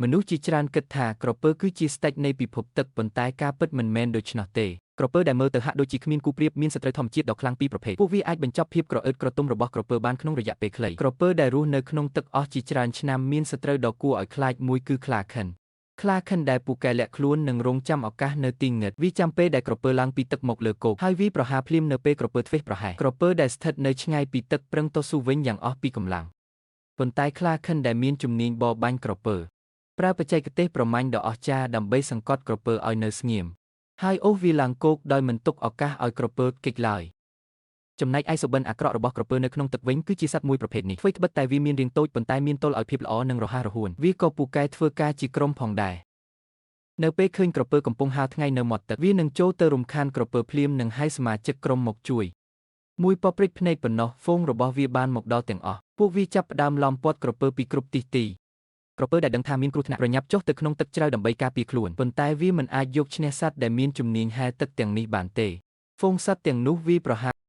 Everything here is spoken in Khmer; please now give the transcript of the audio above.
មនុស្សជាច្រើនគិតថាក្រពើគឺជាស្តេចនៃពិភពទឹកប៉ុន្តែការពិតមិនមែនដូច្នោះទេក្រពើដែលមើលទៅហាក់ដូចជាគ្មានគូប្រៀបមានសត្រូវធម្មជាតិដ៏ខ្លាំងពីរប្រភេទពួកវាអាចបញ្ចប់ភាពក្រអឺតក្រទុំរបស់ក្រពើបានក្នុងរយៈពេលខ្លីក្រពើដែលរស់នៅក្នុងទឹកអស់ជាច្រើនឆ្នាំមានសត្រូវដ៏គួរឲ្យខ្លាចមួយគឺខ្លាឃិនដែលពូកែលាក់ខ្លួននិងរងចាំឱកាសនៅទីងឹតវាចាំពេលដែលក្រពើឡើងពីទឹកមកលើគោកហើយវាប្រហារភ្លាមនៅពេលក្រពើធ្វេសប្រហែសក្រពើដែលស្ថិតនៅឆ្ងាយពីទឹកប្រឹងតស៊ូវិញយ៉ាងអស់ពីកម្លាំងប៉ុន្តែខ្លាឃិនដែលមានជំនាញបរបាញ់ក្រពើប្រើបច្ចេកទេសប្រមាញ់ដ៏អស្ចារ្យដើម្បីសង្កត់ក្រពើឲ្យនៅស្ងៀមហើយអូសវាឡើងគោកដោយមិនទុកឱកាសឲ្យក្រពើគេចឡើយចំណែកឯសុបិនអាក្រក់របស់ក្រពើនៅក្នុងទឹកវិញគឺជាសត្វមួយប្រភេទនេះថ្វីត្បិតតែវាមានរាងតូចប៉ុន្តែមានទល់ឲ្យភាពល្អនិងរហ័សរហួនវាក៏ពូកែធ្វើការជាក្រុមផងដែរនៅពេលឃើញក្រពើកំពុងហាលថ្ងៃនៅមាត់ទឹកវានឹងចូលទៅរំខានក្រពើភ្លាមនិងហៅសមាជិកក្រុមមកជួយមួយប៉ព្រិចភ្នែកប៉ុណ្ណោះហ្វូងរបស់វាបានមកដល់ទាំងអស់ពួកវាចាប់ផ្ដើមឡោមព័ទ្ធក្រពើពីគ្រប់ទីក្រពើដែលដឹងថាមានគ្រោះថ្នាក់ប្រញាប់ចុះទៅក្នុងទឹកជ្រៅដើម្បីការពារខ្លួនប៉ុន្តែវាមិនអាចយកឈ្នះសត្វដែលមានជំនាញហែលទឹកទាំងនេះបានទេហ្វូងសត្វទាំងនោះវាប្រហារ